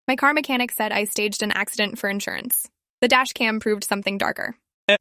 My car mechanic said I staged an accident for insurance. The dash cam proved something darker.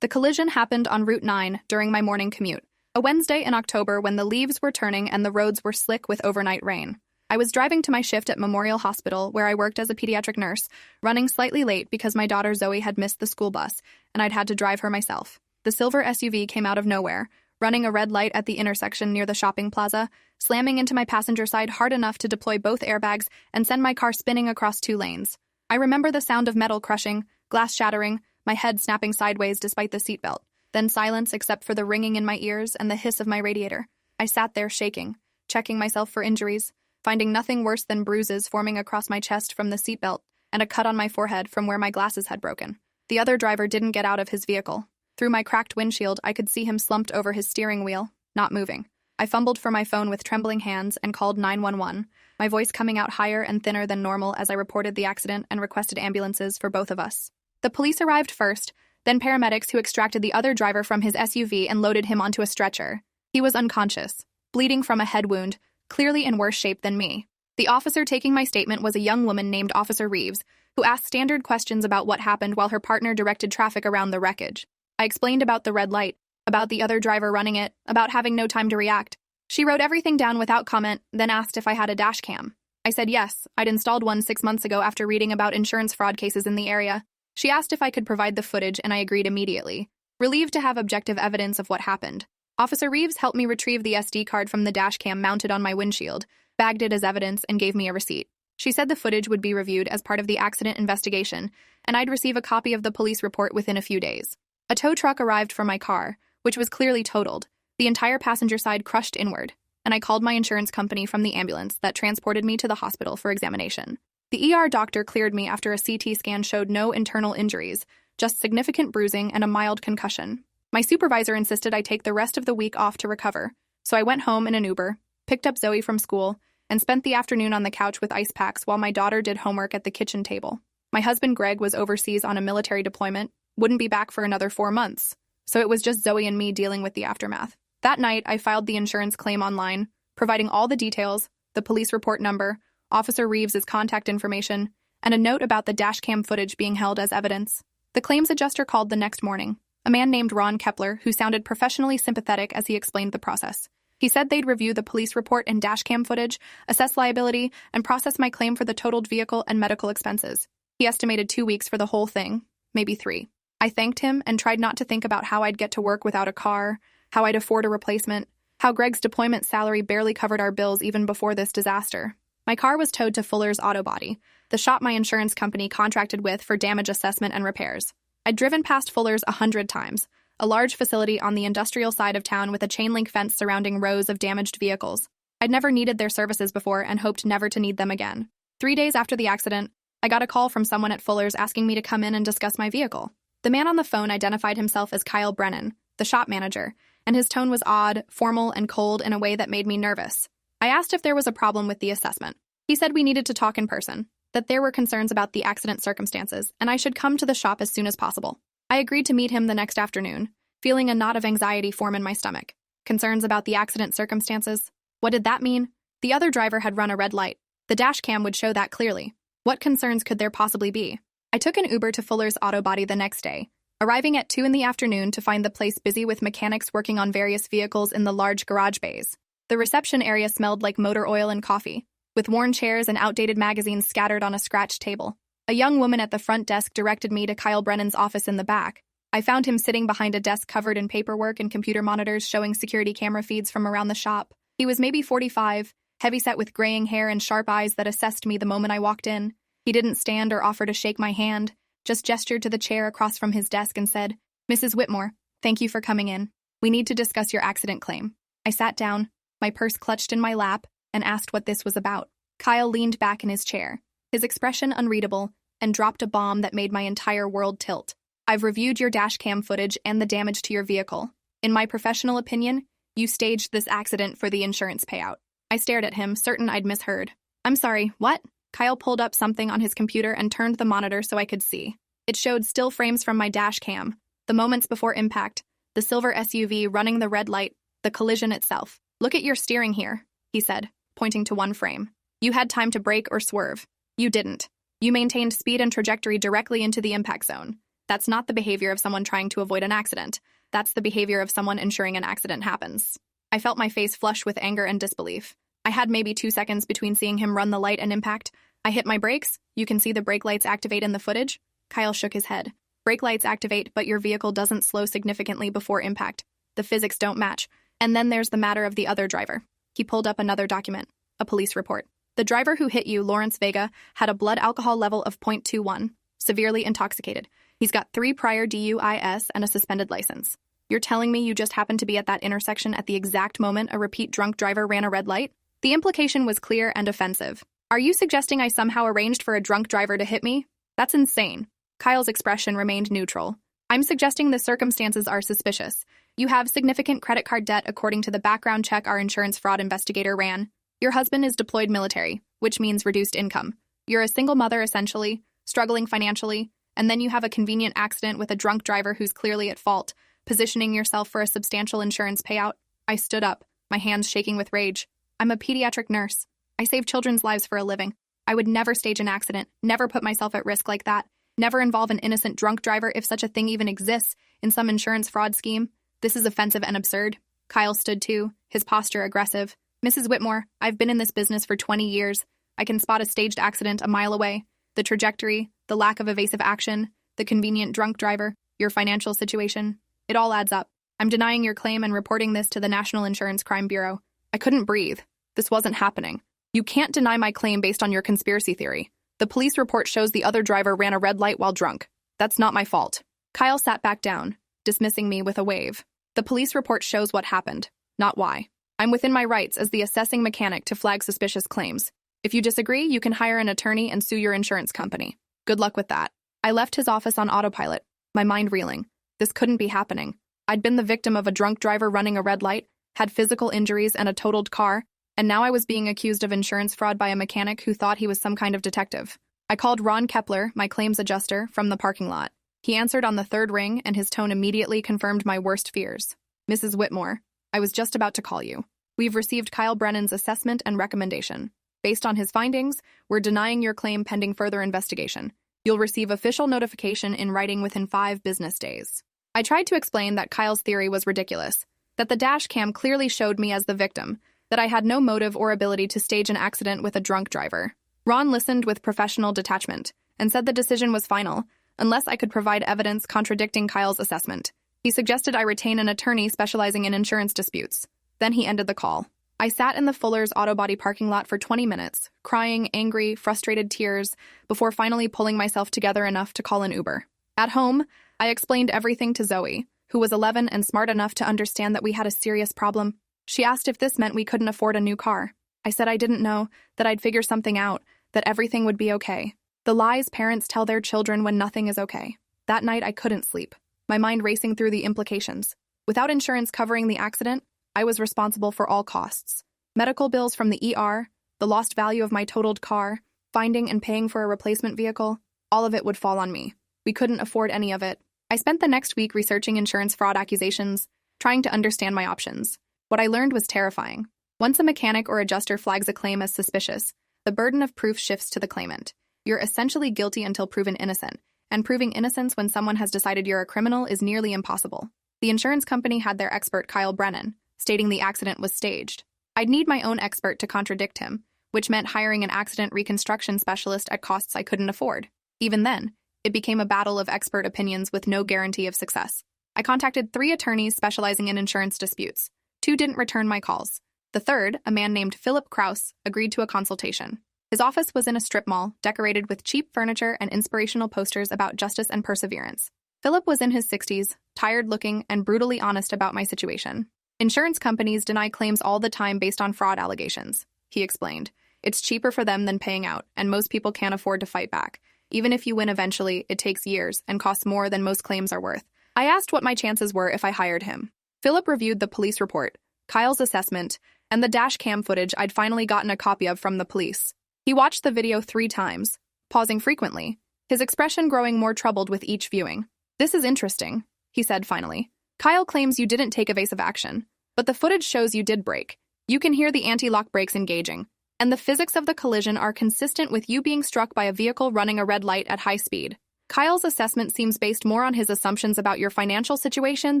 The collision happened on Route 9 during my morning commute, a Wednesday in October when the leaves were turning and the roads were slick with overnight rain. I was driving to my shift at Memorial Hospital, where I worked as a pediatric nurse, running slightly late because my daughter Zoe had missed the school bus, and I'd had to drive her myself. The silver SUV came out of nowhere, running a red light at the intersection near the shopping plaza, slamming into my passenger side hard enough to deploy both airbags and send my car spinning across 2 lanes. I remember the sound of metal crushing, glass shattering, my head snapping sideways despite the seatbelt, then silence except for the ringing in my ears and the hiss of my radiator. I sat there shaking, checking myself for injuries, finding nothing worse than bruises forming across my chest from the seatbelt and a cut on my forehead from where my glasses had broken. The other driver didn't get out of his vehicle. Through my cracked windshield, I could see him slumped over his steering wheel, not moving. I fumbled for my phone with trembling hands and called 911, my voice coming out higher and thinner than normal as I reported the accident and requested ambulances for both of us. The police arrived first, then paramedics who extracted the other driver from his SUV and loaded him onto a stretcher. He was unconscious, bleeding from a head wound, clearly in worse shape than me. The officer taking my statement was a young woman named Officer Reeves, who asked standard questions about what happened while her partner directed traffic around the wreckage. I explained about the red light, about the other driver running it, about having no time to react. She wrote everything down without comment, then asked if I had a dash cam. I said yes, I'd installed one 6 months ago after reading about insurance fraud cases in the area. She asked if I could provide the footage, and I agreed immediately, relieved to have objective evidence of what happened. Officer Reeves helped me retrieve the SD card from the dash cam mounted on my windshield, bagged it as evidence, and gave me a receipt. She said the footage would be reviewed as part of the accident investigation, and I'd receive a copy of the police report within a few days. A tow truck arrived for my car, which was clearly totaled, the entire passenger side crushed inward, and I called my insurance company from the ambulance that transported me to the hospital for examination. The ER doctor cleared me after a CT scan showed no internal injuries, just significant bruising and a mild concussion. My supervisor insisted I take the rest of the week off to recover, so I went home in an Uber, picked up Zoe from school, and spent the afternoon on the couch with ice packs while my daughter did homework at the kitchen table. My husband Greg was overseas on a military deployment, wouldn't be back for another 4 months, so it was just Zoe and me dealing with the aftermath. That night, I filed the insurance claim online, providing all the details, the police report number, Officer Reeves' contact information, and a note about the dashcam footage being held as evidence. The claims adjuster called the next morning, a man named Ron Kepler, who sounded professionally sympathetic as he explained the process. He said they'd review the police report and dashcam footage, assess liability, and process my claim for the totaled vehicle and medical expenses. He estimated 2 weeks for the whole thing, maybe 3. I thanked him and tried not to think about how I'd get to work without a car, how I'd afford a replacement, how Greg's deployment salary barely covered our bills even before this disaster. My car was towed to Fuller's Auto Body, the shop my insurance company contracted with for damage assessment and repairs. I'd driven past Fuller's 100 times, a large facility on the industrial side of town with a chain-link fence surrounding rows of damaged vehicles. I'd never needed their services before and hoped never to need them again. 3 days after the accident, I got a call from someone at Fuller's asking me to come in and discuss my vehicle. The man on the phone identified himself as Kyle Brennan, the shop manager, and his tone was odd, formal, and cold in a way that made me nervous. I asked if there was a problem with the assessment. He said we needed to talk in person, that there were concerns about the accident circumstances, and I should come to the shop as soon as possible. I agreed to meet him the next afternoon, feeling a knot of anxiety form in my stomach. Concerns about the accident circumstances? What did that mean? The other driver had run a red light. The dash cam would show that clearly. What concerns could there possibly be? I took an Uber to Fuller's Auto Body the next day, arriving at 2 in the afternoon to find the place busy with mechanics working on various vehicles in the large garage bays. The reception area smelled like motor oil and coffee, with worn chairs and outdated magazines scattered on a scratched table. A young woman at the front desk directed me to Kyle Brennan's office in the back. I found him sitting behind a desk covered in paperwork and computer monitors showing security camera feeds from around the shop. He was maybe 45, heavyset with graying hair and sharp eyes that assessed me the moment I walked in. He didn't stand or offer to shake my hand, just gestured to the chair across from his desk and said, "Mrs. Whitmore, thank you for coming in. We need to discuss your accident claim." I sat down, my purse clutched in my lap, and asked what this was about. Kyle leaned back in his chair, his expression unreadable, and dropped a bomb that made my entire world tilt. "I've reviewed your dashcam footage and the damage to your vehicle. In my professional opinion, you staged this accident for the insurance payout." I stared at him, certain I'd misheard. "I'm sorry, what?" Kyle pulled up something on his computer and turned the monitor so I could see. It showed still frames from my dash cam, the moments before impact, the silver SUV running the red light, the collision itself. "Look at your steering here," he said, pointing to one frame. "You had time to brake or swerve. You didn't. You maintained speed and trajectory directly into the impact zone. That's not the behavior of someone trying to avoid an accident. That's the behavior of someone ensuring an accident happens. I felt my face flush with anger and disbelief. I had maybe 2 seconds between seeing him run the light and impact. I hit my brakes. You can see the brake lights activate in the footage. Kyle shook his head. Brake lights activate, but your vehicle doesn't slow significantly before impact. The physics don't match. And then there's the matter of the other driver. He pulled up another document, a police report. The driver who hit you, Lawrence Vega, had a blood alcohol level of 0.21, severely intoxicated. He's got 3 prior DUIs and a suspended license. You're telling me you just happened to be at that intersection at the exact moment a repeat drunk driver ran a red light? The implication was clear and offensive. Are you suggesting I somehow arranged for a drunk driver to hit me? That's insane. Kyle's expression remained neutral. I'm suggesting the circumstances are suspicious. You have significant credit card debt according to the background check our insurance fraud investigator ran. Your husband is deployed military, which means reduced income. You're a single mother, essentially, struggling financially, and then you have a convenient accident with a drunk driver who's clearly at fault, positioning yourself for a substantial insurance payout. I stood up, my hands shaking with rage. I'm a pediatric nurse. I save children's lives for a living. I would never stage an accident, never put myself at risk like that, never involve an innocent drunk driver if such a thing even exists in some insurance fraud scheme. This is offensive and absurd. Kyle stood too, his posture aggressive. Mrs. Whitmore, I've been in this business for 20 years. I can spot a staged accident a mile away. The trajectory, the lack of evasive action, the convenient drunk driver, your financial situation. It all adds up. I'm denying your claim and reporting this to the National Insurance Crime Bureau. I couldn't breathe. This wasn't happening. You can't deny my claim based on your conspiracy theory. The police report shows the other driver ran a red light while drunk. That's not my fault. Kyle sat back down, dismissing me with a wave. The police report shows what happened, not why. I'm within my rights as the assessing mechanic to flag suspicious claims. If you disagree, you can hire an attorney and sue your insurance company. Good luck with that. I left his office on autopilot, my mind reeling. This couldn't be happening. I'd been the victim of a drunk driver running a red light, had physical injuries and a totaled car, and now I was being accused of insurance fraud by a mechanic who thought he was some kind of detective. I called Ron Kepler, my claims adjuster, from the parking lot. He answered on the third ring, and his tone immediately confirmed my worst fears. Mrs. Whitmore, I was just about to call you. We've received Kyle Brennan's assessment and recommendation. Based on his findings, we're denying your claim pending further investigation. You'll receive official notification in writing within 5 business days. I tried to explain that Kyle's theory was ridiculous, that the dash cam clearly showed me as the victim, that I had no motive or ability to stage an accident with a drunk driver. Ron listened with professional detachment and said the decision was final, unless I could provide evidence contradicting Kyle's assessment. He suggested I retain an attorney specializing in insurance disputes. Then he ended the call. I sat in the Fuller's auto body parking lot for 20 minutes, crying angry, frustrated tears, before finally pulling myself together enough to call an Uber. At home, I explained everything to Zoe, who was 11 and smart enough to understand that we had a serious problem. She asked if this meant we couldn't afford a new car. I said I didn't know, that I'd figure something out, that everything would be okay. The lies parents tell their children when nothing is okay. That night I couldn't sleep, my mind racing through the implications. Without insurance covering the accident, I was responsible for all costs. Medical bills from the ER, the lost value of my totaled car, finding and paying for a replacement vehicle, all of it would fall on me. We couldn't afford any of it. I spent the next week researching insurance fraud accusations, trying to understand my options. What I learned was terrifying. Once a mechanic or adjuster flags a claim as suspicious, the burden of proof shifts to the claimant. You're essentially guilty until proven innocent, and proving innocence when someone has decided you're a criminal is nearly impossible. The insurance company had their expert Kyle Brennan, stating the accident was staged. I'd need my own expert to contradict him, which meant hiring an accident reconstruction specialist at costs I couldn't afford. Even then, it became a battle of expert opinions with no guarantee of success. I contacted 3 attorneys specializing in insurance disputes. 2 didn't return my calls. The third, a man named Philip Krause, agreed to a consultation. His office was in a strip mall, decorated with cheap furniture and inspirational posters about justice and perseverance. Philip was in his 60s, tired-looking, and brutally honest about my situation. Insurance companies deny claims all the time based on fraud allegations, he explained. It's cheaper for them than paying out, and most people can't afford to fight back. Even if you win eventually, it takes years and costs more than most claims are worth. I asked what my chances were if I hired him. Philip reviewed the police report, Kyle's assessment, and the dash cam footage I'd finally gotten a copy of from the police. He watched the video 3 times, pausing frequently, his expression growing more troubled with each viewing. This is interesting, he said finally. Kyle claims you didn't take evasive action, but the footage shows you did brake. You can hear the anti-lock brakes engaging. and the physics of the collision are consistent with you being struck by a vehicle running a red light at high speed. Kyle's assessment seems based more on his assumptions about your financial situation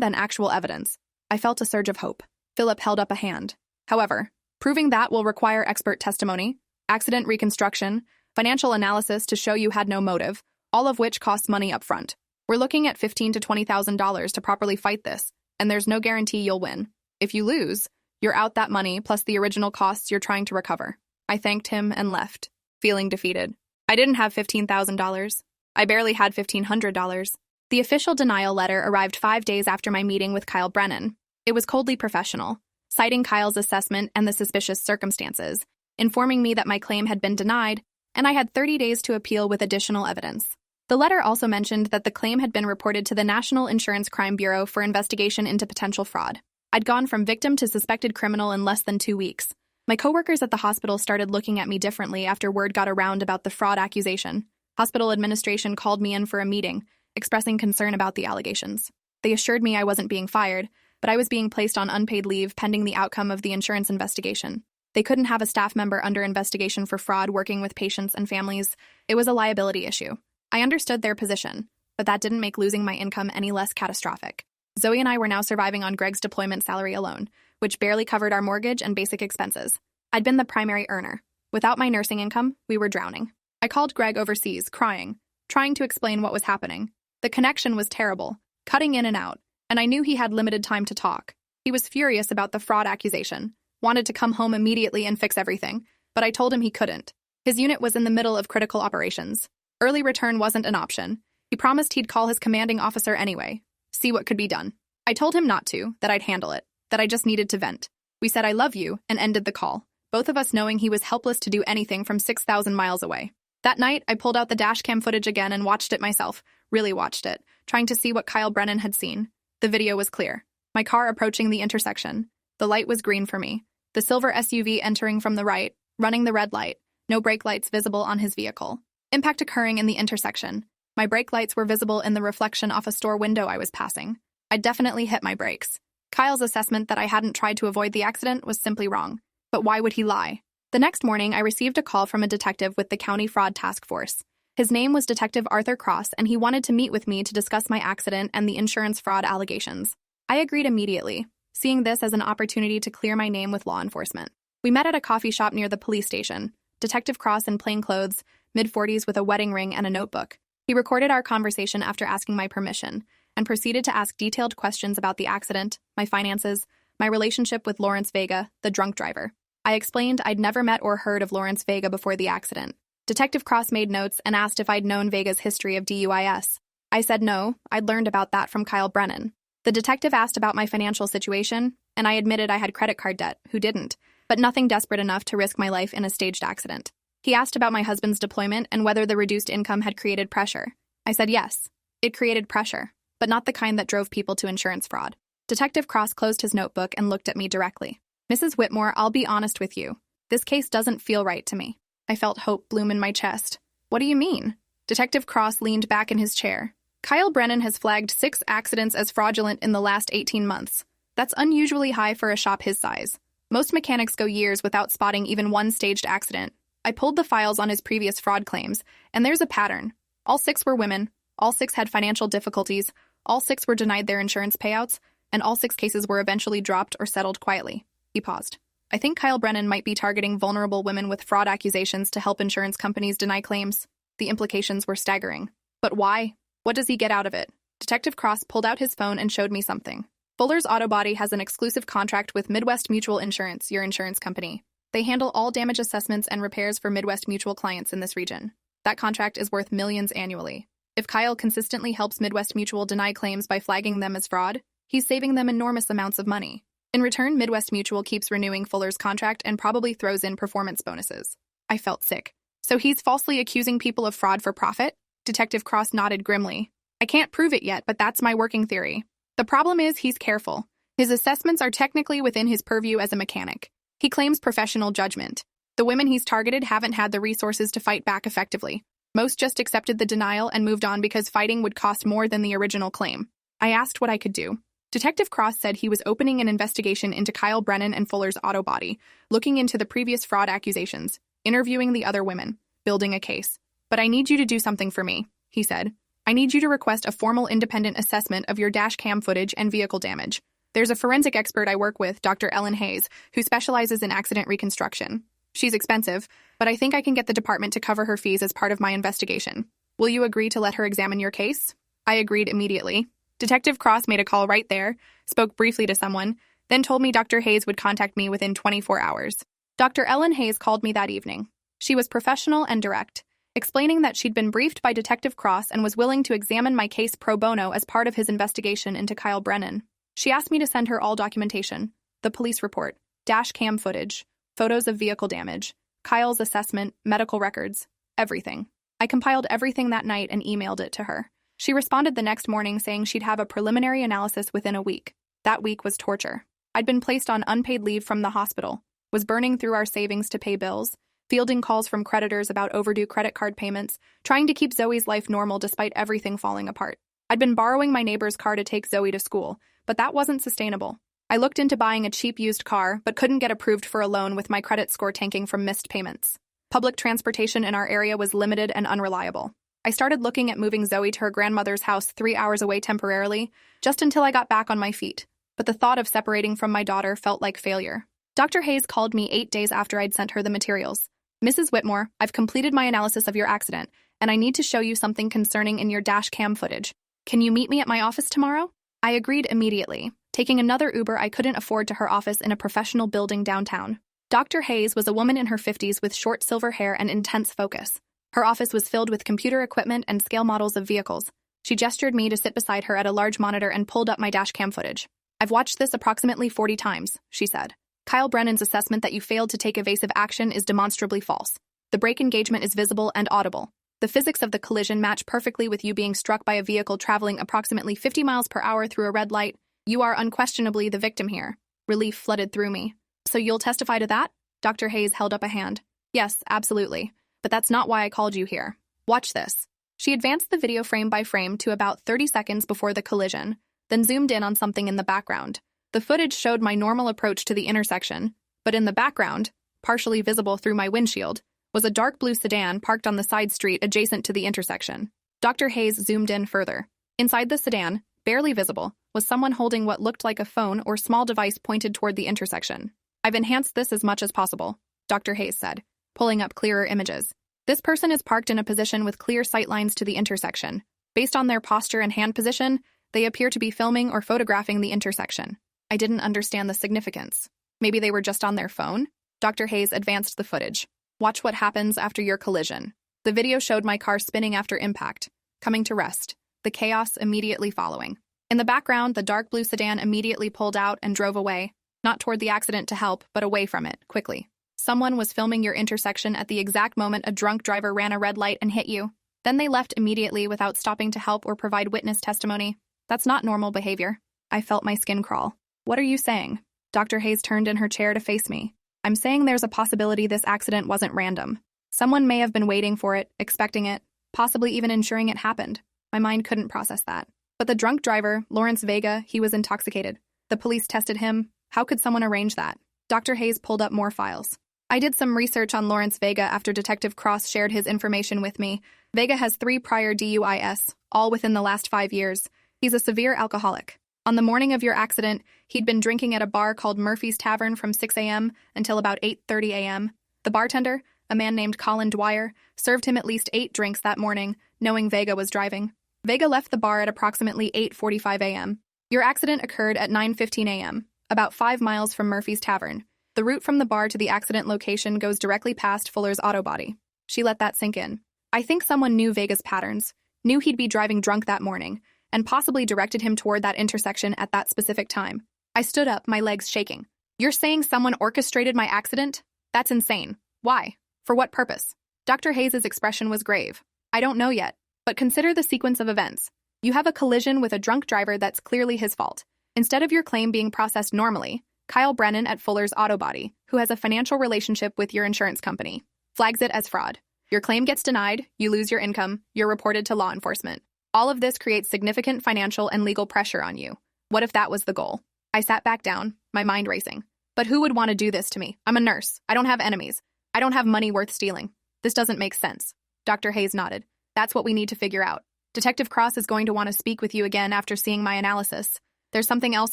than actual evidence. I felt a surge of hope. Philip held up a hand. However, proving that will require expert testimony, accident reconstruction, financial analysis to show you had no motive, all of which costs money up front. We're looking at $15,000 to $20,000 to properly fight this, and there's no guarantee you'll win. If you lose, you're out that money plus the original costs you're trying to recover. I thanked him and left, feeling defeated. I didn't have $15,000. I barely had $1,500. The official denial letter arrived 5 days after my meeting with Kyle Brennan. It was coldly professional, citing Kyle's assessment and the suspicious circumstances, informing me that my claim had been denied, and I had 30 days to appeal with additional evidence. The letter also mentioned that the claim had been reported to the National Insurance Crime Bureau for investigation into potential fraud. I'd gone from victim to suspected criminal in less than 2 weeks. My coworkers at the hospital started looking at me differently after word got around about the fraud accusation. Hospital administration called me in for a meeting, expressing concern about the allegations. They assured me I wasn't being fired, but I was being placed on unpaid leave pending the outcome of the insurance investigation. They couldn't have a staff member under investigation for fraud working with patients and families. It was a liability issue. I understood their position, but that didn't make losing my income any less catastrophic. Zoe and I were now surviving on Greg's deployment salary alone, which barely covered our mortgage and basic expenses. I'd been the primary earner. Without my nursing income, we were drowning. I called Greg overseas, crying, trying to explain what was happening. The connection was terrible, cutting in and out, and I knew he had limited time to talk. He was furious about the fraud accusation, wanted to come home immediately and fix everything, but I told him he couldn't. His unit was in the middle of critical operations. Early return wasn't an option. He promised he'd call his commanding officer anyway, see what could be done. I told him not to, that I'd handle it, that I just needed to vent. We said I love you and ended the call, both of us knowing he was helpless to do anything from 6,000 miles away. That night, I pulled out the dashcam footage again and watched it myself, really watched it, trying to see what Kyle Brennan had seen. The video was clear. My car approaching the intersection. The light was green for me. The silver SUV entering from the right, running the red light, no brake lights visible on his vehicle. Impact occurring in the intersection. My brake lights were visible in the reflection off a store window I was passing. I'd definitely hit my brakes. Kyle's assessment that I hadn't tried to avoid the accident was simply wrong. But why would he lie? The next morning, I received a call from a detective with the County Fraud Task Force. His name was Detective Arthur Cross, and he wanted to meet with me to discuss my accident and the insurance fraud allegations. I agreed immediately, seeing this as an opportunity to clear my name with law enforcement. We met at a coffee shop near the police station. Detective Cross in plain clothes, mid-40s with a wedding ring and a notebook. He recorded our conversation after asking my permission, and proceeded to ask detailed questions about the accident, my finances, my relationship with Lawrence Vega, the drunk driver. I explained I'd never met or heard of Lawrence Vega before the accident. Detective Cross made notes and asked if I'd known Vega's history of DUIs. I said no, I'd learned about that from Kyle Brennan. The detective asked about my financial situation, and I admitted I had credit card debt, who didn't, but nothing desperate enough to risk my life in a staged accident. He asked about my husband's deployment and whether the reduced income had created pressure. I said yes, it created pressure, but not the kind that drove people to insurance fraud. Detective Cross closed his notebook and looked at me directly. Mrs. Whitmore, I'll be honest with you. This case doesn't feel right to me. I felt hope bloom in my chest. What do you mean? Detective Cross leaned back in his chair. Kyle Brennan has flagged 6 accidents as fraudulent in the last 18 months. That's unusually high for a shop his size. Most mechanics go years without spotting even one staged accident. I pulled the files on his previous fraud claims, and there's a pattern. All 6 were women, all 6 had financial difficulties, all 6 were denied their insurance payouts, and all 6 cases were eventually dropped or settled quietly. He paused. I think Kyle Brennan might be targeting vulnerable women with fraud accusations to help insurance companies deny claims. The implications were staggering. But why? What does he get out of it? Detective Cross pulled out his phone and showed me something. Fuller's Auto Body has an exclusive contract with Midwest Mutual Insurance, your insurance company. They handle all damage assessments and repairs for Midwest Mutual clients in this region. That contract is worth millions annually. If Kyle consistently helps Midwest Mutual deny claims by flagging them as fraud, he's saving them enormous amounts of money. In return, Midwest Mutual keeps renewing Fuller's contract and probably throws in performance bonuses. I felt sick. So he's falsely accusing people of fraud for profit? Detective Cross nodded grimly. I can't prove it yet, but that's my working theory. The problem is he's careful. His assessments are technically within his purview as a mechanic. He claims professional judgment. The women he's targeted haven't had the resources to fight back effectively. Most just accepted the denial and moved on because fighting would cost more than the original claim. I asked what I could do. Detective Cross said he was opening an investigation into Kyle Brennan and Fuller's auto body, looking into the previous fraud accusations, interviewing the other women, building a case. But I need you to do something for me, he said. I need you to request a formal independent assessment of your dash cam footage and vehicle damage. There's a forensic expert I work with, Dr. Ellen Hayes, who specializes in accident reconstruction. She's expensive, but I think I can get the department to cover her fees as part of my investigation. Will you agree to let her examine your case? I agreed immediately. Detective Cross made a call right there, spoke briefly to someone, then told me Dr. Hayes would contact me within 24 hours. Dr. Ellen Hayes called me that evening. She was professional and direct, explaining that she'd been briefed by Detective Cross and was willing to examine my case pro bono as part of his investigation into Kyle Brennan. She asked me to send her all documentation, the police report, dash cam footage, photos of vehicle damage, Kyle's assessment, medical records, everything. I compiled everything that night and emailed it to her. She responded the next morning saying she'd have a preliminary analysis within a week. That week was torture. I'd been placed on unpaid leave from the hospital, was burning through our savings to pay bills, fielding calls from creditors about overdue credit card payments, trying to keep Zoe's life normal despite everything falling apart. I'd been borrowing my neighbor's car to take Zoe to school, but that wasn't sustainable. I looked into buying a cheap used car, but couldn't get approved for a loan with my credit score tanking from missed payments. Public transportation in our area was limited and unreliable. I started looking at moving Zoe to her grandmother's house 3 hours away temporarily, just until I got back on my feet. But the thought of separating from my daughter felt like failure. Dr. Hayes called me 8 days after I'd sent her the materials. Mrs. Whitmore, I've completed my analysis of your accident, and I need to show you something concerning in your dash cam footage. Can you meet me at my office tomorrow? I agreed immediately, taking another Uber I couldn't afford to her office in a professional building downtown. Dr. Hayes was a woman in her 50s with short silver hair and intense focus. Her office was filled with computer equipment and scale models of vehicles. She gestured me to sit beside her at a large monitor and pulled up my dash cam footage. I've watched this approximately 40 times, she said. Kyle Brennan's assessment that you failed to take evasive action is demonstrably false. The brake engagement is visible and audible. The physics of the collision match perfectly with you being struck by a vehicle traveling approximately 50 miles per hour through a red light. You are unquestionably the victim here. Relief flooded through me. So you'll testify to that? Dr. Hayes held up a hand. Yes, absolutely. But that's not why I called you here. Watch this. She advanced the video frame by frame to about 30 seconds before the collision, then zoomed in on something in the background. The footage showed my normal approach to the intersection, but in the background, partially visible through my windshield, was a dark blue sedan parked on the side street adjacent to the intersection. Dr. Hayes zoomed in further. Inside the sedan, barely visible, was someone holding what looked like a phone or small device pointed toward the intersection. I've enhanced this as much as possible, Dr. Hayes said, pulling up clearer images. This person is parked in a position with clear sight lines to the intersection. Based on their posture and hand position, they appear to be filming or photographing the intersection. I didn't understand the significance. Maybe they were just on their phone? Dr. Hayes advanced the footage. Watch what happens after your collision. The video showed my car spinning after impact, coming to rest, the chaos immediately following. In the background, the dark blue sedan immediately pulled out and drove away, not toward the accident to help, but away from it, quickly. Someone was filming your intersection at the exact moment a drunk driver ran a red light and hit you. Then they left immediately without stopping to help or provide witness testimony. That's not normal behavior. I felt my skin crawl. What are you saying? Dr. Hayes turned in her chair to face me. I'm saying there's a possibility this accident wasn't random. Someone may have been waiting for it, expecting it, possibly even ensuring it happened. My mind couldn't process that. But the drunk driver, Lawrence Vega, he was intoxicated. The police tested him. How could someone arrange that? Dr. Hayes pulled up more files. I did some research on Lawrence Vega after Detective Cross shared his information with me. Vega has 3 prior DUIs, all within the last 5 years. He's a severe alcoholic. On the morning of your accident, he'd been drinking at a bar called Murphy's Tavern from 6 a.m. until about 8:30 a.m. The bartender, a man named Colin Dwyer, served him at least 8 drinks that morning, knowing Vega was driving. Vega left the bar at approximately 8:45 a.m. Your accident occurred at 9:15 a.m., about 5 miles from Murphy's Tavern. The route from the bar to the accident location goes directly past Fuller's auto body. She let that sink in. I think someone knew Vega's patterns, knew he'd be driving drunk that morning, and possibly directed him toward that intersection at that specific time. I stood up, my legs shaking. You're saying someone orchestrated my accident? That's insane. Why? For what purpose? Dr. Hayes' expression was grave. I don't know yet, but consider the sequence of events. You have a collision with a drunk driver that's clearly his fault. Instead of your claim being processed normally, Kyle Brennan at Fuller's auto body, who has a financial relationship with your insurance company, flags it as fraud. Your claim gets denied, you lose your income, you're reported to law enforcement. All of this creates significant financial and legal pressure on you. What if that was the goal? I sat back down, my mind racing. But who would want to do this to me? I'm a nurse. I don't have enemies. I don't have money worth stealing. This doesn't make sense. Dr. Hayes nodded. That's what we need to figure out. Detective Cross is going to want to speak with you again after seeing my analysis. There's something else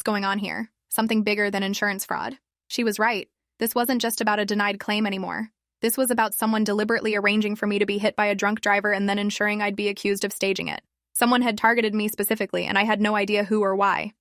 going on here, something bigger than insurance fraud. She was right. This wasn't just about a denied claim anymore. This was about someone deliberately arranging for me to be hit by a drunk driver and then ensuring I'd be accused of staging it. Someone had targeted me specifically, and I had no idea who or why.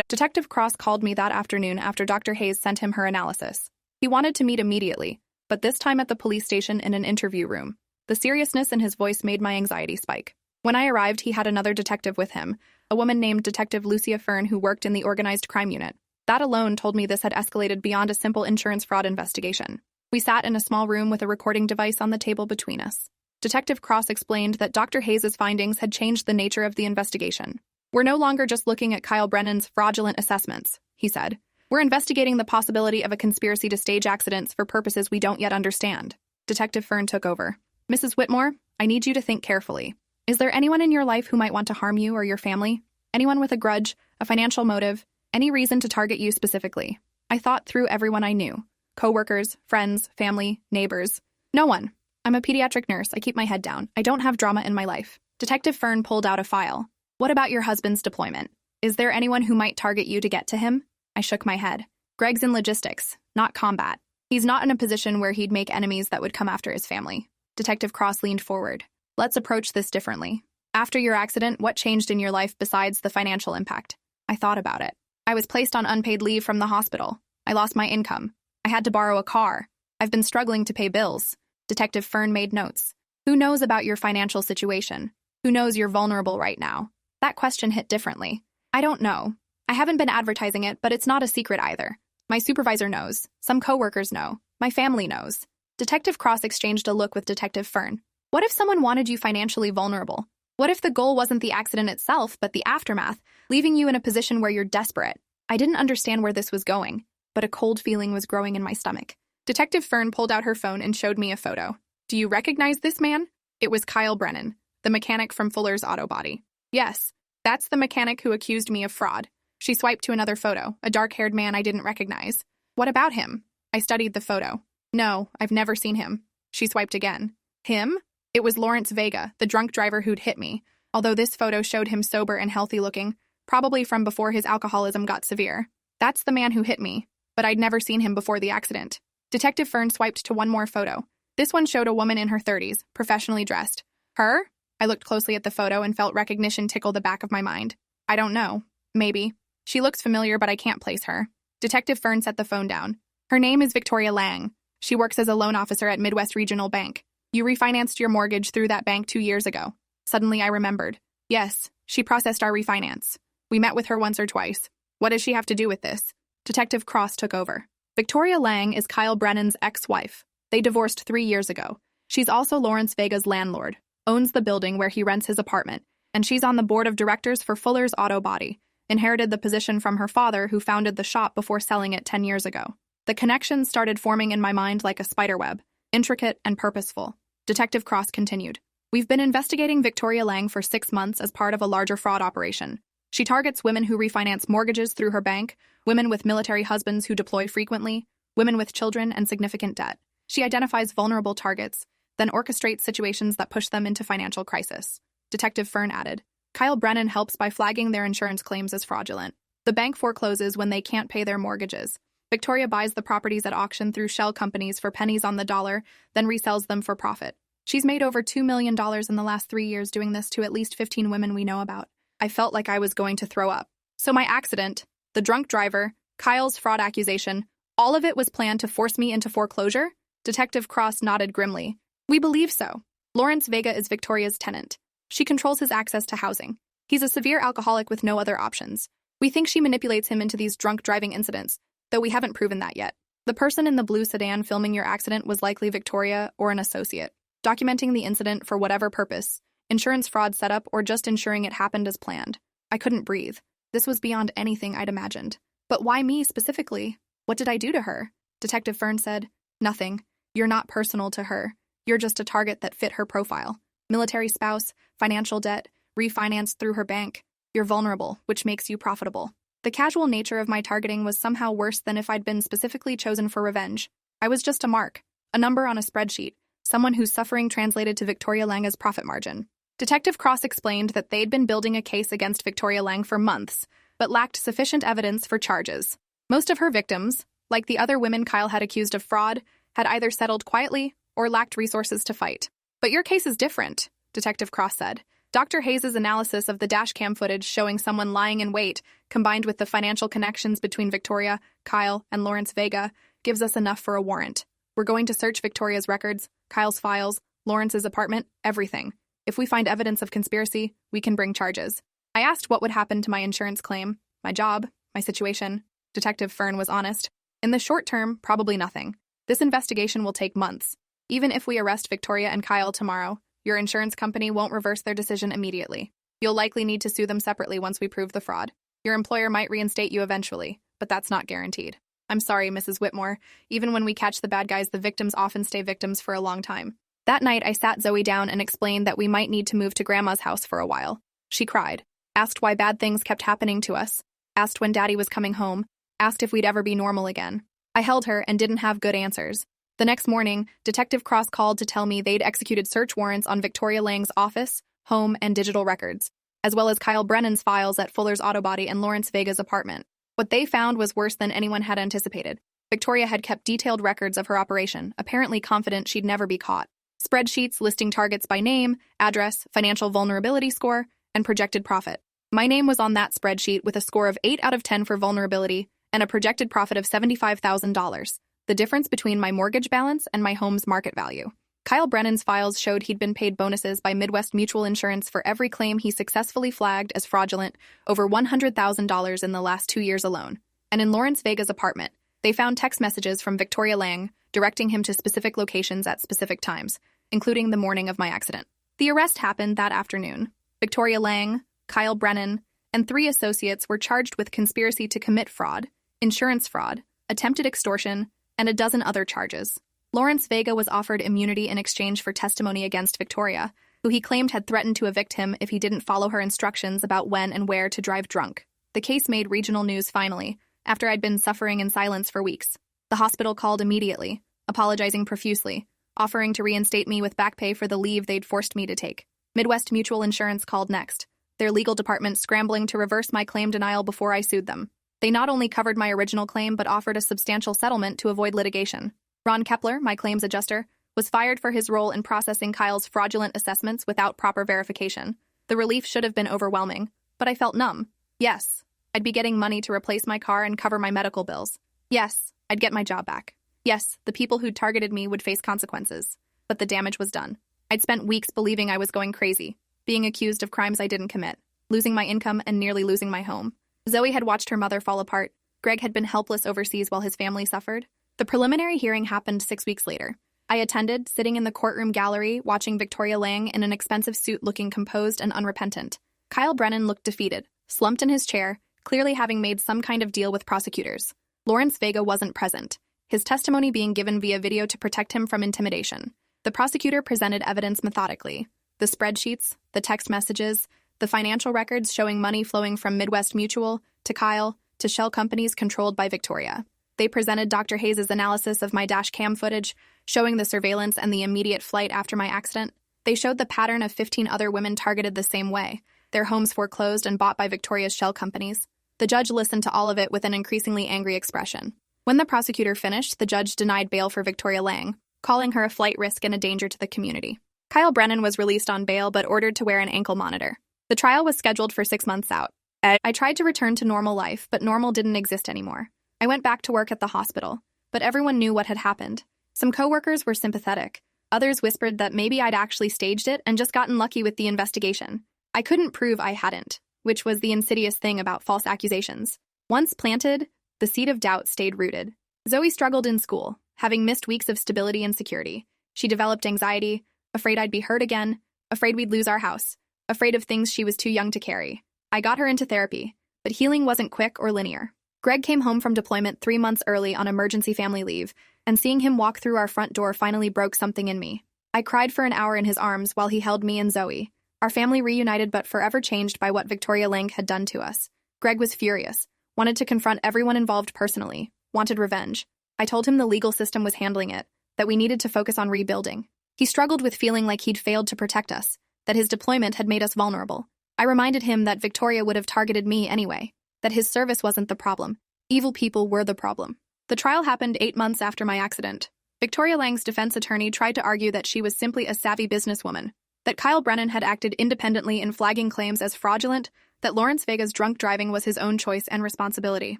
Detective Cross called me that afternoon after Dr. Hayes sent him her analysis. He wanted to meet immediately, but this time at the police station in an interview room. The seriousness in his voice made my anxiety spike. When I arrived, he had another detective with him, a woman named Detective Lucia Fern who worked in the organized crime unit. That alone told me this had escalated beyond a simple insurance fraud investigation. We sat in a small room with a recording device on the table between us. Detective Cross explained that Dr. Hayes' findings had changed the nature of the investigation. We're no longer just looking at Kyle Brennan's fraudulent assessments, he said. We're investigating the possibility of a conspiracy to stage accidents for purposes we don't yet understand. Detective Fern took over. Mrs. Whitmore, I need you to think carefully. Is there anyone in your life who might want to harm you or your family? Anyone with a grudge, a financial motive, any reason to target you specifically? I thought through everyone I knew. Coworkers, friends, family, neighbors. No one. I'm a pediatric nurse. I keep my head down. I don't have drama in my life. Detective Fern pulled out a file. What about your husband's deployment? Is there anyone who might target you to get to him? I shook my head. Greg's in logistics, not combat. He's not in a position where he'd make enemies that would come after his family. Detective Cross leaned forward. Let's approach this differently. After your accident, what changed in your life besides the financial impact? I thought about it. I was placed on unpaid leave from the hospital. I lost my income. I had to borrow a car. I've been struggling to pay bills. Detective Fern made notes. Who knows about your financial situation? Who knows you're vulnerable right now? That question hit differently. I don't know. I haven't been advertising it, but it's not a secret either. My supervisor knows. Some coworkers know. My family knows. Detective Cross exchanged a look with Detective Fern. What if someone wanted you financially vulnerable? What if the goal wasn't the accident itself, but the aftermath, leaving you in a position where you're desperate? I didn't understand where this was going, but a cold feeling was growing in my stomach. Detective Fern pulled out her phone and showed me a photo. Do you recognize this man? It was Kyle Brennan, the mechanic from Fuller's Auto Body. Yes, that's the mechanic who accused me of fraud. She swiped to another photo, a dark-haired man I didn't recognize. What about him? I studied the photo. No, I've never seen him. She swiped again. Him? It was Lawrence Vega, the drunk driver who'd hit me, although this photo showed him sober and healthy-looking, probably from before his alcoholism got severe. That's the man who hit me, but I'd never seen him before the accident. Detective Fern swiped to one more photo. This one showed a woman in her 30s, professionally dressed. Her? I looked closely at the photo and felt recognition tickle the back of my mind. I don't know. Maybe. She looks familiar, but I can't place her. Detective Fern set the phone down. Her name is Victoria Lang. She works as a loan officer at Midwest Regional Bank. You refinanced your mortgage through that bank 2 years ago. Suddenly I remembered. Yes, she processed our refinance. We met with her once or twice. What does she have to do with this? Detective Cross took over. Victoria Lang is Kyle Brennan's ex-wife. They divorced 3 years ago. She's also Lawrence Vega's landlord, owns the building where he rents his apartment, and she's on the board of directors for Fuller's Auto Body, inherited the position from her father who founded the shop before selling it 10 years ago. The connections started forming in my mind like a spiderweb, intricate and purposeful. Detective Cross continued. We've been investigating Victoria Lang for 6 months as part of a larger fraud operation. She targets women who refinance mortgages through her bank, women with military husbands who deploy frequently, women with children and significant debt. She identifies vulnerable targets, then orchestrates situations that push them into financial crisis. Detective Fern added, Kyle Brennan helps by flagging their insurance claims as fraudulent. The bank forecloses when they can't pay their mortgages. Victoria buys the properties at auction through shell companies for pennies on the dollar, then resells them for profit. She's made over $2 million in the last 3 years doing this to at least 15 women we know about. I felt like I was going to throw up. So my accident, the drunk driver, Kyle's fraud accusation, all of it was planned to force me into foreclosure? Detective Cross nodded grimly. We believe so. Lawrence Vega is Victoria's tenant. She controls his access to housing. He's a severe alcoholic with no other options. We think she manipulates him into these drunk driving incidents, though we haven't proven that yet. The person in the blue sedan filming your accident was likely Victoria or an associate, documenting the incident for whatever purpose, insurance fraud setup or just ensuring it happened as planned. I couldn't breathe. This was beyond anything I'd imagined. But why me specifically? What did I do to her? Detective Fern said, Nothing. You're not personal to her. You're just a target that fit her profile. Military spouse, financial debt, refinanced through her bank. You're vulnerable, which makes you profitable. The casual nature of my targeting was somehow worse than if I'd been specifically chosen for revenge. I was just a mark, a number on a spreadsheet, someone whose suffering translated to Victoria Lang as profit margin. Detective Cross explained that they'd been building a case against Victoria Lang for months, but lacked sufficient evidence for charges. Most of her victims, like the other women Kyle had accused of fraud, had either settled quietly or lacked resources to fight. But your case is different, Detective Cross said. Dr. Hayes' analysis of the dashcam footage showing someone lying in wait, combined with the financial connections between Victoria, Kyle, and Lawrence Vega, gives us enough for a warrant. We're going to search Victoria's records, Kyle's files, Lawrence's apartment, everything. If we find evidence of conspiracy, we can bring charges. I asked what would happen to my insurance claim, my job, my situation. Detective Fern was honest. In the short term, probably nothing. This investigation will take months. Even if we arrest Victoria and Kyle tomorrow, your insurance company won't reverse their decision immediately. You'll likely need to sue them separately once we prove the fraud. Your employer might reinstate you eventually, but that's not guaranteed. I'm sorry, Mrs. Whitmore. Even when we catch the bad guys, the victims often stay victims for a long time. That night, I sat Zoe down and explained that we might need to move to Grandma's house for a while. She cried, asked why bad things kept happening to us, asked when Daddy was coming home, asked if we'd ever be normal again. I held her and didn't have good answers. The next morning, Detective Cross called to tell me they'd executed search warrants on Victoria Lang's office, home, and digital records, as well as Kyle Brennan's files at Fuller's Auto Body and Lawrence Vega's apartment. What they found was worse than anyone had anticipated. Victoria had kept detailed records of her operation, apparently confident she'd never be caught. Spreadsheets listing targets by name, address, financial vulnerability score, and projected profit. My name was on that spreadsheet with a score of 8 out of 10 for vulnerability and a projected profit of $75,000, the difference between my mortgage balance and my home's market value. Kyle Brennan's files showed he'd been paid bonuses by Midwest Mutual Insurance for every claim he successfully flagged as fraudulent, over $100,000 in the last 2 years alone. And in Lawrence Vega's apartment, they found text messages from Victoria Lang directing him to specific locations at specific times, including the morning of my accident. The arrest happened that afternoon. Victoria Lang, Kyle Brennan, and 3 associates were charged with conspiracy to commit fraud, insurance fraud, attempted extortion, and a dozen other charges. Lawrence Vega was offered immunity in exchange for testimony against Victoria, who he claimed had threatened to evict him if he didn't follow her instructions about when and where to drive drunk. The case made regional news finally, after I'd been suffering in silence for weeks. The hospital called immediately, apologizing profusely, offering to reinstate me with back pay for the leave they'd forced me to take. Midwest Mutual Insurance called next, their legal department scrambling to reverse my claim denial before I sued them. They not only covered my original claim but offered a substantial settlement to avoid litigation. Ron Kepler, my claims adjuster, was fired for his role in processing Kyle's fraudulent assessments without proper verification. The relief should have been overwhelming, but I felt numb. Yes, I'd be getting money to replace my car and cover my medical bills. Yes, I'd get my job back. Yes, the people who'd targeted me would face consequences. But the damage was done. I'd spent weeks believing I was going crazy, being accused of crimes I didn't commit, losing my income and nearly losing my home. Zoe had watched her mother fall apart. Greg had been helpless overseas while his family suffered. The preliminary hearing happened 6 weeks later. I attended, sitting in the courtroom gallery, watching Victoria Lang in an expensive suit looking composed and unrepentant. Kyle Brennan looked defeated, slumped in his chair, clearly having made some kind of deal with prosecutors. Lawrence Vega wasn't present, his testimony being given via video to protect him from intimidation. The prosecutor presented evidence methodically. The spreadsheets, the text messages, the financial records showing money flowing from Midwest Mutual to Kyle to shell companies controlled by Victoria. They presented Dr. Hayes' analysis of my dash cam footage, showing the surveillance and the immediate flight after my accident. They showed the pattern of 15 other women targeted the same way, their homes foreclosed and bought by Victoria's shell companies. The judge listened to all of it with an increasingly angry expression. When the prosecutor finished, the judge denied bail for Victoria Lang, calling her a flight risk and a danger to the community. Kyle Brennan was released on bail but ordered to wear an ankle monitor. The trial was scheduled for 6 months out. I tried to return to normal life, but normal didn't exist anymore. I went back to work at the hospital, but everyone knew what had happened. Some coworkers were sympathetic. Others whispered that maybe I'd actually staged it and just gotten lucky with the investigation. I couldn't prove I hadn't, which was the insidious thing about false accusations. Once planted, the seed of doubt stayed rooted. Zoe struggled in school, having missed weeks of stability and security. She developed anxiety, afraid I'd be hurt again, afraid we'd lose our house, afraid of things she was too young to carry. I got her into therapy, but healing wasn't quick or linear. Greg came home from deployment 3 months early on emergency family leave, and seeing him walk through our front door finally broke something in me. I cried for an hour in his arms while he held me and Zoe. Our family reunited but forever changed by what Victoria Lang had done to us. Greg was furious, wanted to confront everyone involved personally, wanted revenge. I told him the legal system was handling it, that we needed to focus on rebuilding. He struggled with feeling like he'd failed to protect us, that his deployment had made us vulnerable. I reminded him that Victoria would have targeted me anyway, that his service wasn't the problem. Evil people were the problem. The trial happened 8 months after my accident. Victoria Lang's defense attorney tried to argue that she was simply a savvy businesswoman, that Kyle Brennan had acted independently in flagging claims as fraudulent, that Lawrence Vega's drunk driving was his own choice and responsibility.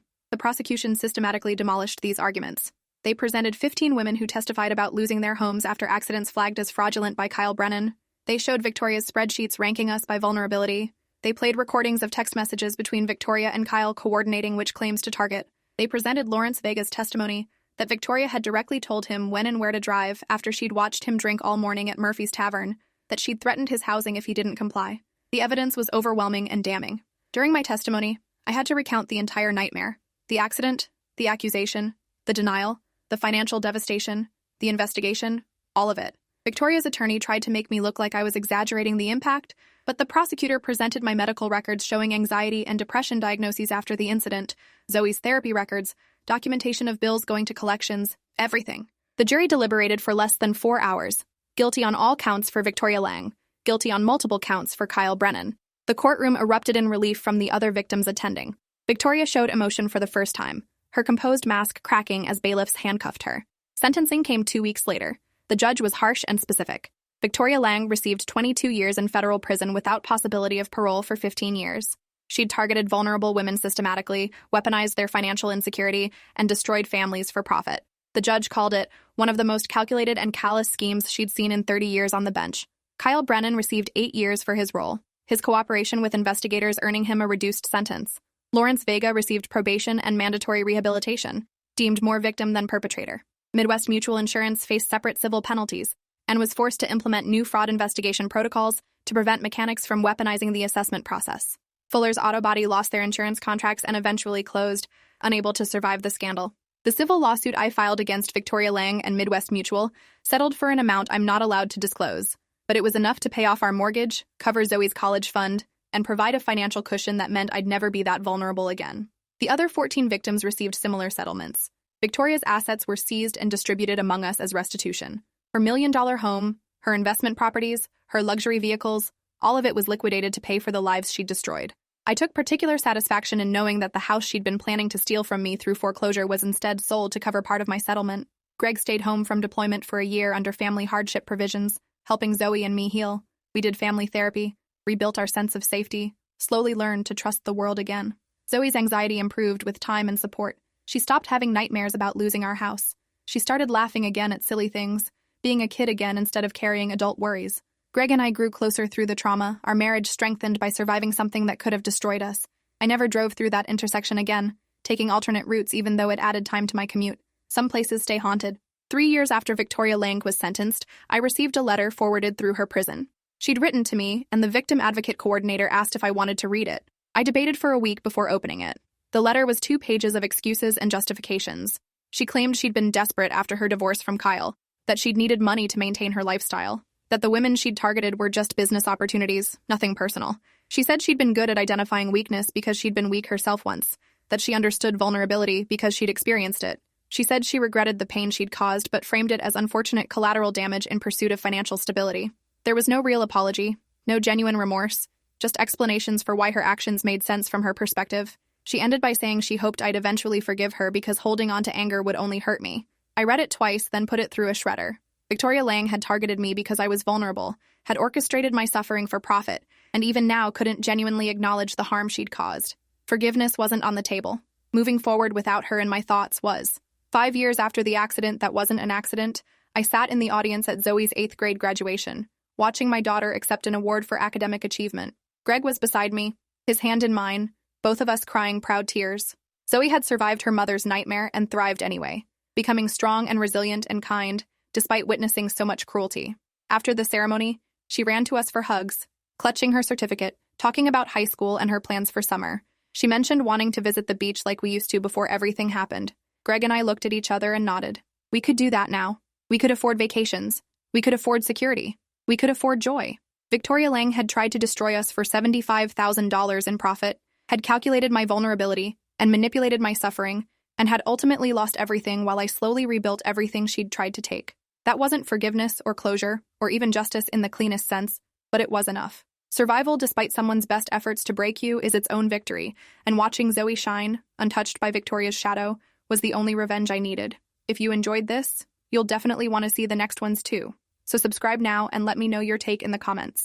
The prosecution systematically demolished these arguments. They presented 15 women who testified about losing their homes after accidents flagged as fraudulent by Kyle Brennan. They showed Victoria's spreadsheets ranking us by vulnerability. They played recordings of text messages between Victoria and Kyle coordinating which claims to target. They presented Lawrence Vega's testimony that Victoria had directly told him when and where to drive after she'd watched him drink all morning at Murphy's Tavern, that she'd threatened his housing if he didn't comply. The evidence was overwhelming and damning. During my testimony, I had to recount the entire nightmare: the accident, the accusation, the denial, the financial devastation, the investigation, all of it. Victoria's attorney tried to make me look like I was exaggerating the impact, but the prosecutor presented my medical records showing anxiety and depression diagnoses after the incident, Zoe's therapy records, documentation of bills going to collections, everything. The jury deliberated for less than 4 hours. Guilty on all counts for Victoria Lang, guilty on multiple counts for Kyle Brennan. The courtroom erupted in relief from the other victims attending. Victoria showed emotion for the first time, her composed mask cracking as bailiffs handcuffed her. Sentencing came 2 weeks later. The judge was harsh and specific. Victoria Lang received 22 years in federal prison without possibility of parole for 15 years. She'd targeted vulnerable women systematically, weaponized their financial insecurity, and destroyed families for profit. The judge called it one of the most calculated and callous schemes she'd seen in 30 years on the bench. Kyle Brennan received 8 years for his role, his cooperation with investigators earning him a reduced sentence. Lawrence Vega received probation and mandatory rehabilitation, deemed more victim than perpetrator. Midwest Mutual Insurance faced separate civil penalties and was forced to implement new fraud investigation protocols to prevent mechanics from weaponizing the assessment process. Fuller's Auto Body lost their insurance contracts and eventually closed, unable to survive the scandal. The civil lawsuit I filed against Victoria Lang and Midwest Mutual settled for an amount I'm not allowed to disclose, but it was enough to pay off our mortgage, cover Zoe's college fund, and provide a financial cushion that meant I'd never be that vulnerable again. The other 14 victims received similar settlements. Victoria's assets were seized and distributed among us as restitution. Her $1 million home, her investment properties, her luxury vehicles, all of it was liquidated to pay for the lives she'd destroyed. I took particular satisfaction in knowing that the house she'd been planning to steal from me through foreclosure was instead sold to cover part of my settlement. Greg stayed home from deployment for a year under family hardship provisions, helping Zoe and me heal. We did family therapy, rebuilt our sense of safety, slowly learned to trust the world again. Zoe's anxiety improved with time and support. She stopped having nightmares about losing our house. She started laughing again at silly things, being a kid again instead of carrying adult worries. Greg and I grew closer through the trauma, our marriage strengthened by surviving something that could have destroyed us. I never drove through that intersection again, taking alternate routes even though it added time to my commute. Some places stay haunted. 3 years after Victoria Lang was sentenced, I received a letter forwarded through her prison. She'd written to me, and the victim advocate coordinator asked if I wanted to read it. I debated for a week before opening it. The letter was 2 pages of excuses and justifications. She claimed she'd been desperate after her divorce from Kyle, that she'd needed money to maintain her lifestyle, that the women she'd targeted were just business opportunities, nothing personal. She said she'd been good at identifying weakness because she'd been weak herself once, that she understood vulnerability because she'd experienced it. She said she regretted the pain she'd caused but framed it as unfortunate collateral damage in pursuit of financial stability. There was no real apology, no genuine remorse, just explanations for why her actions made sense from her perspective. She ended by saying she hoped I'd eventually forgive her because holding on to anger would only hurt me. I read it twice, then put it through a shredder. Victoria Lang had targeted me because I was vulnerable, had orchestrated my suffering for profit, and even now couldn't genuinely acknowledge the harm she'd caused. Forgiveness wasn't on the table. Moving forward without her in my thoughts was. 5 years after the accident that wasn't an accident, I sat in the audience at Zoe's 8th grade graduation, watching my daughter accept an award for academic achievement. Greg was beside me, his hand in mine, both of us crying proud tears. Zoe had survived her mother's nightmare and thrived anyway, becoming strong and resilient and kind, despite witnessing so much cruelty. After the ceremony, she ran to us for hugs, clutching her certificate, talking about high school and her plans for summer. She mentioned wanting to visit the beach like we used to before everything happened. Greg and I looked at each other and nodded. We could do that now. We could afford vacations. We could afford security. We could afford joy. Victoria Lang had tried to destroy us for $75,000 in profit, had calculated my vulnerability, and manipulated my suffering, and had ultimately lost everything while I slowly rebuilt everything she'd tried to take. That wasn't forgiveness or closure, or even justice in the cleanest sense, but it was enough. Survival despite someone's best efforts to break you is its own victory, and watching Zoe shine, untouched by Victoria's shadow, was the only revenge I needed. If you enjoyed this, you'll definitely want to see the next ones too. So subscribe now and let me know your take in the comments.